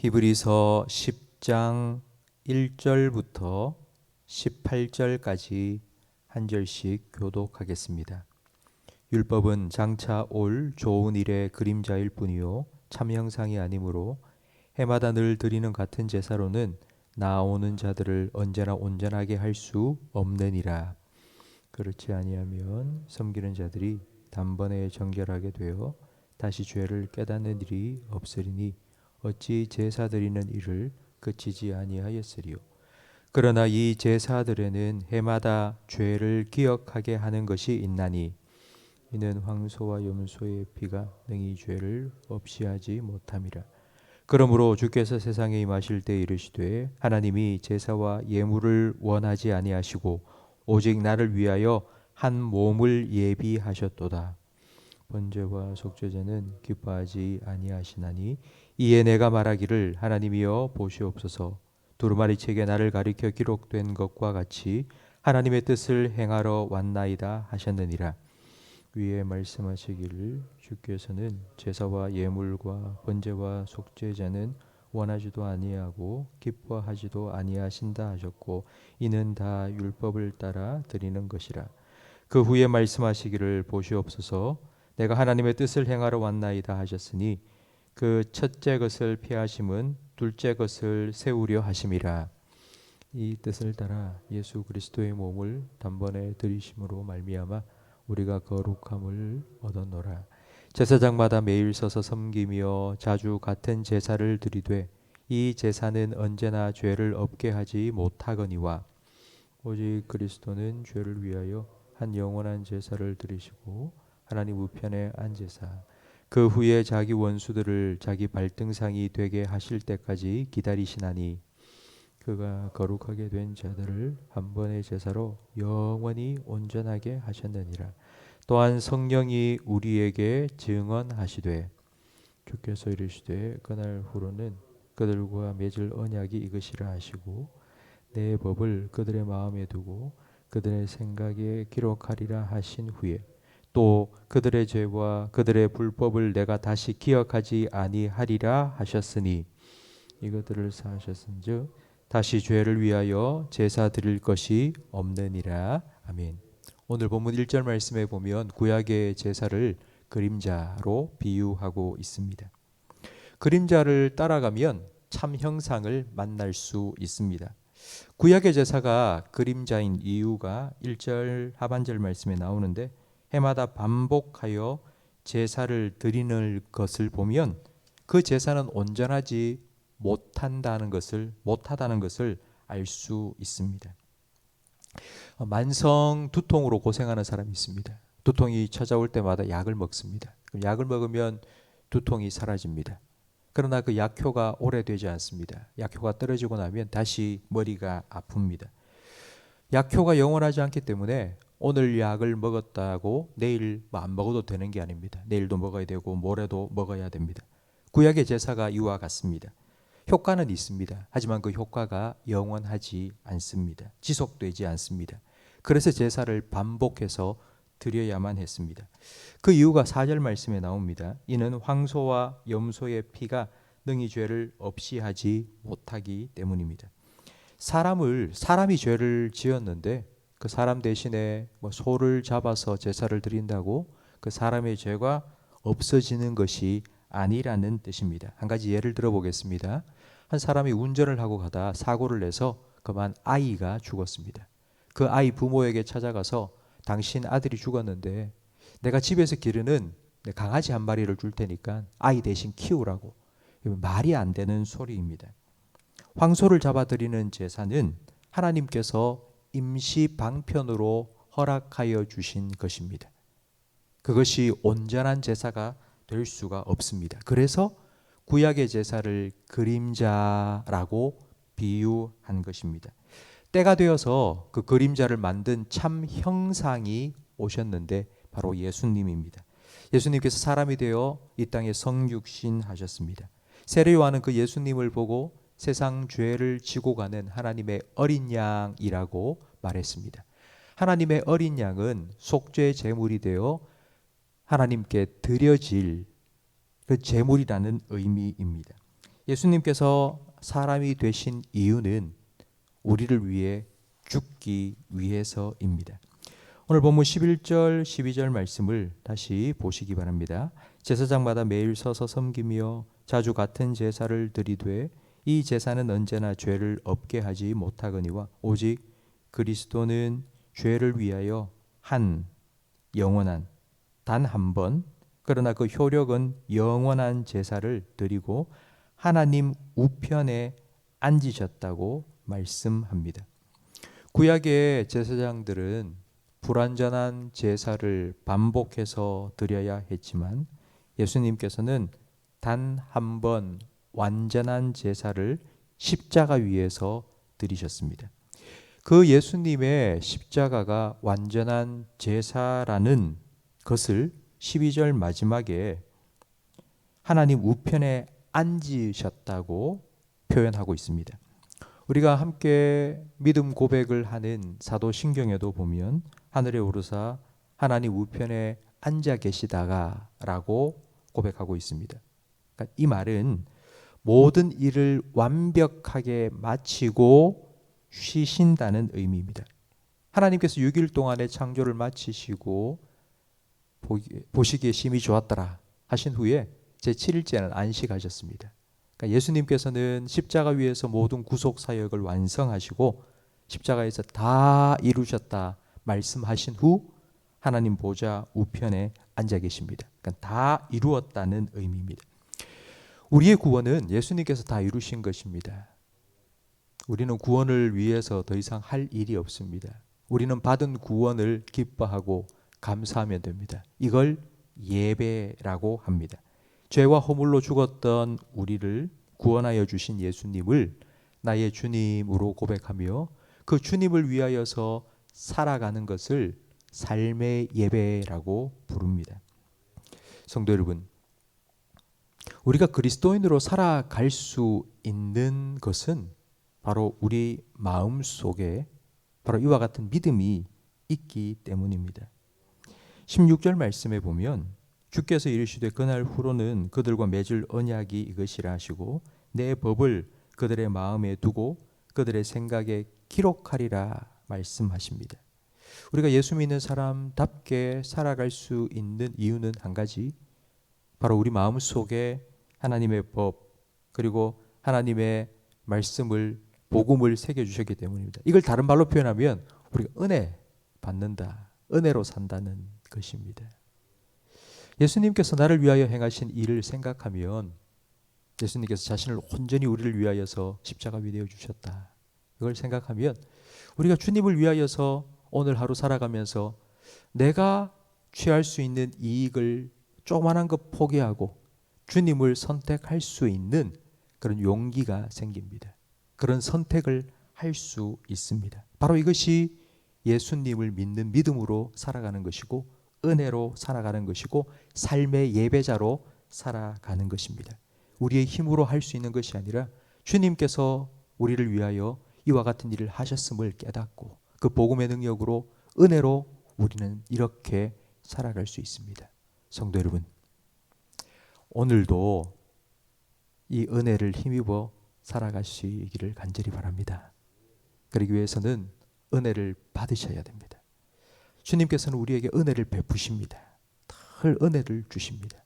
히브리서 10장 1절부터 18절까지 한 절씩 교독하겠습니다. 율법은 장차 올 좋은 일의 그림자일 뿐이요 참 형상이 아니므로 해마다 늘 드리는 같은 제사로는 나아오는 자들을 언제나 온전하게 할 수 없느니라. 그렇지 아니하면 섬기는 자들이 단번에 정결하게 되어 다시 죄를 깨닫는 일이 없으리니 어찌 제사 드리는 일을 그치지 아니하였으리요. 그러나 이 제사들에는 해마다 죄를 기억하게 하는 것이 있나니 이는 황소와 염소의 피가 능히 죄를 없이 하지 못함이라. 그러므로 주께서 세상에 임하실 때 이르시되 하나님이 제사와 예물을 원하지 아니하시고 오직 나를 위하여 한 몸을 예비하셨도다. 번제와 속죄제는 기뻐하지 아니하시나니 이에 내가 말하기를 하나님이여 보시옵소서. 두루마리책에 나를 가리켜 기록된 것과 같이 하나님의 뜻을 행하러 왔나이다 하셨느니라. 위에 말씀하시기를 주께서는 제사와 예물과 번제와 속죄제는 원하지도 아니하고 기뻐하지도 아니하신다 하셨고 이는 다 율법을 따라 드리는 것이라. 그 후에 말씀하시기를 보시옵소서. 내가 하나님의 뜻을 행하러 왔나이다 하셨으니 그 첫째 것을 피하심은 둘째 것을 세우려 하심이라. 이 뜻을 따라 예수 그리스도의 몸을 단번에 드리심으로 말미암아 우리가 거룩함을 얻었노라. 제사장마다 매일 서서 섬기며 자주 같은 제사를 드리되 이 제사는 언제나 죄를 없게 하지 못하거니와 오직 그리스도는 죄를 위하여 한 영원한 제사를 드리시고 하나님 우편에 앉으사 그 후에 자기 원수들을 자기 발등상이 되게 하실 때까지 기다리시나니 그가 거룩하게 된 자들을 한 번의 제사로 영원히 온전하게 하셨느니라. 또한 성령이 우리에게 증언하시되 주께서 이르시되 그날 후로는 그들과 맺을 언약이 이것이라 하시고 내 법을 그들의 마음에 두고 그들의 생각에 기록하리라 하신 후에 또 그들의 죄와 그들의 불법을 내가 다시 기억하지 아니하리라 하셨으니 이것들을 사하셨은즉 다시 죄를 위하여 제사 드릴 것이 없느니라. 아멘. 오늘 본문 1절 말씀에 보면 구약의 제사를 그림자로 비유하고 있습니다. 그림자를 따라가면 참 형상을 만날 수 있습니다. 구약의 제사가 그림자인 이유가 1절 하반절 말씀에 나오는데 해마다 반복하여 제사를 드리는 것을 보면 그 제사는 온전하지 못하다는 것을 알 수 있습니다. 만성 두통으로 고생하는 사람이 있습니다. 두통이 찾아올 때마다 약을 먹습니다. 그럼 약을 먹으면 두통이 사라집니다. 그러나 그 약효가 오래되지 않습니다. 약효가 떨어지고 나면 다시 머리가 아픕니다. 약효가 영원하지 않기 때문에 오늘 약을 먹었다고 내일 안 먹어도 되는 게 아닙니다. 내일도 먹어야 되고 모레도 먹어야 됩니다. 구약의 제사가 이와 같습니다. 효과는 있습니다. 하지만 그 효과가 영원하지 않습니다. 지속되지 않습니다. 그래서 제사를 반복해서 드려야만 했습니다. 그 이유가 4절 말씀에 나옵니다. 이는 황소와 염소의 피가 능히 죄를 없이 하지 못하기 때문입니다. 사람이 죄를 지었는데 그 사람 대신에 소를 잡아서 제사를 드린다고 그 사람의 죄가 없어지는 것이 아니라는 뜻입니다. 한 가지 예를 들어보겠습니다. 한 사람이 운전을 하고 가다 사고를 내서 그만 아이가 죽었습니다. 그 아이 부모에게 찾아가서 당신 아들이 죽었는데 내가 집에서 기르는 강아지 한 마리를 줄 테니까 아이 대신 키우라고. 말이 안 되는 소리입니다. 황소를 잡아드리는 제사는 하나님께서 임시 방편으로 허락하여 주신 것입니다. 그것이 온전한 제사가 될 수가 없습니다. 그래서 구약의 제사를 그림자라고 비유한 것입니다. 때가 되어서 그 그림자를 만든 참 형상이 오셨는데 바로 예수님입니다. 예수님께서 사람이 되어 이 땅에 성육신 하셨습니다. 세례 요한은 그 예수님을 보고 세상 죄를 지고 가는 하나님의 어린 양이라고 말했습니다. 하나님의 어린 양은 속죄 제물이 되어 하나님께 드려질 그 제물이라는 의미입니다. 예수님께서 사람이 되신 이유는 우리를 위해 죽기 위해서입니다. 오늘 본문 11절 12절 말씀을 다시 보시기 바랍니다. 제사장마다 매일 서서 섬기며 자주 같은 제사를 드리되 이 제사는 언제나 죄를 없게 하지 못하거니와 오직 그리스도는 죄를 위하여 한 영원한 단 한 번, 그러나 그 효력은 영원한 제사를 드리고 하나님 우편에 앉으셨다고 말씀합니다. 구약의 제사장들은 불완전한 제사를 반복해서 드려야 했지만 예수님께서는 단 한 번 완전한 제사를 십자가 위에서 드리셨습니다. 그 예수님의 십자가가 완전한 제사라는 것을 12절 마지막에 하나님 우편에 앉으셨다고 표현하고 있습니다. 우리가 함께 믿음 고백을 하는 사도신경에도 보면 하늘에 오르사 하나님 우편에 앉아 계시다가 라고 고백하고 있습니다. 그러니까 이 말은 모든 일을 완벽하게 마치고 쉬신다는 의미입니다. 하나님께서 6일 동안의 창조를 마치시고 보시기에 심히 좋았더라 하신 후에 제7일째는 안식하셨습니다. 그러니까 예수님께서는 십자가 위에서 모든 구속 사역을 완성하시고 십자가에서 다 이루셨다 말씀하신 후 하나님 보좌 우편에 앉아 계십니다. 그러니까 다 이루었다는 의미입니다. 우리의 구원은 예수님께서 다 이루신 것입니다. 우리는 구원을 위해서 더 이상 할 일이 없습니다. 우리는 받은 구원을 기뻐하고 감사하면 됩니다. 이걸 예배라고 합니다. 죄와 허물로 죽었던 우리를 구원하여 주신 예수님을 나의 주님으로 고백하며 그 주님을 위하여서 살아가는 것을 삶의 예배라고 부릅니다. 성도 여러분, 우리가 그리스도인으로 살아갈 수 있는 것은 바로 우리 마음 속에 바로 이와 같은 믿음이 있기 때문입니다. 16절 말씀에 보면 주께서 이르시되 그날 후로는 그들과 맺을 언약이 이것이라 하시고 내 법을 그들의 마음에 두고 그들의 생각에 기록하리라 말씀하십니다. 우리가 예수 믿는 사람답게 살아갈 수 있는 이유는 한 가지, 바로 우리 마음 속에 하나님의 법 그리고 하나님의 말씀을 복음을 새겨주셨기 때문입니다. 이걸 다른 말로 표현하면 우리가 은혜 받는다, 은혜로 산다는 것입니다. 예수님께서 나를 위하여 행하신 일을 생각하면 예수님께서 자신을 온전히 우리를 위하여서 십자가 위에 내어 주셨다, 이걸 생각하면 우리가 주님을 위하여서 오늘 하루 살아가면서 내가 취할 수 있는 이익을 조그만한 것 포기하고 주님을 선택할 수 있는 그런 용기가 생깁니다. 그런 선택을 할 수 있습니다. 바로 이것이 예수님을 믿는 믿음으로 살아가는 것이고 은혜로 살아가는 것이고 삶의 예배자로 살아가는 것입니다. 우리의 힘으로 할 수 있는 것이 아니라 주님께서 우리를 위하여 이와 같은 일을 하셨음을 깨닫고 그 복음의 능력으로 은혜로 우리는 이렇게 살아갈 수 있습니다. 성도 여러분, 오늘도 이 은혜를 힘입어 살아가시기를 간절히 바랍니다. 그러기 위해서는 은혜를 받으셔야 됩니다. 주님께서는 우리에게 은혜를 베푸십니다. 늘 은혜를 주십니다.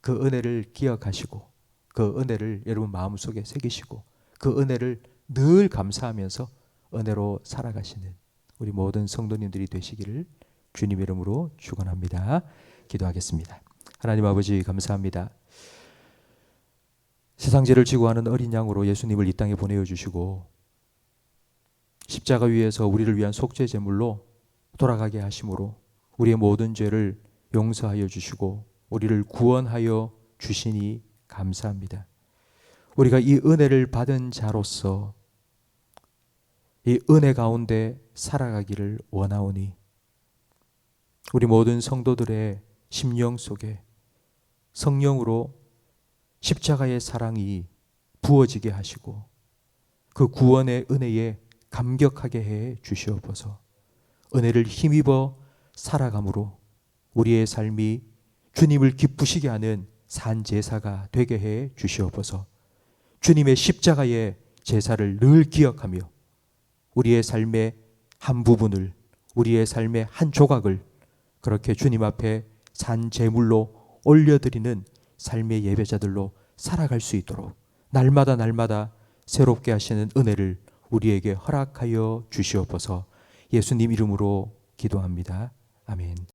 그 은혜를 기억하시고 그 은혜를 여러분 마음속에 새기시고 그 은혜를 늘 감사하면서 은혜로 살아가시는 우리 모든 성도님들이 되시기를 주님 이름으로 축원합니다. 기도하겠습니다. 하나님 아버지 감사합니다. 세상 죄를 지고 하는 어린 양으로 예수님을 이 땅에 보내어 주시고 십자가 위에서 우리를 위한 속죄 제물로 돌아가게 하심으로 우리의 모든 죄를 용서하여 주시고 우리를 구원하여 주시니 감사합니다. 우리가 이 은혜를 받은 자로서 이 은혜 가운데 살아가기를 원하오니 우리 모든 성도들의 심령 속에 성령으로 십자가의 사랑이 부어지게 하시고 그 구원의 은혜에 감격하게 해 주시옵소서. 은혜를 힘입어 살아감으로 우리의 삶이 주님을 기쁘시게 하는 산 제사가 되게 해 주시옵소서. 주님의 십자가의 제사를 늘 기억하며 우리의 삶의 한 부분을, 우리의 삶의 한 조각을 그렇게 주님 앞에 산 제물로 올려드리는 삶의 예배자들로 살아갈 수 있도록 날마다 날마다 새롭게 하시는 은혜를 우리에게 허락하여 주시옵소서. 예수님 이름으로 기도합니다. 아멘.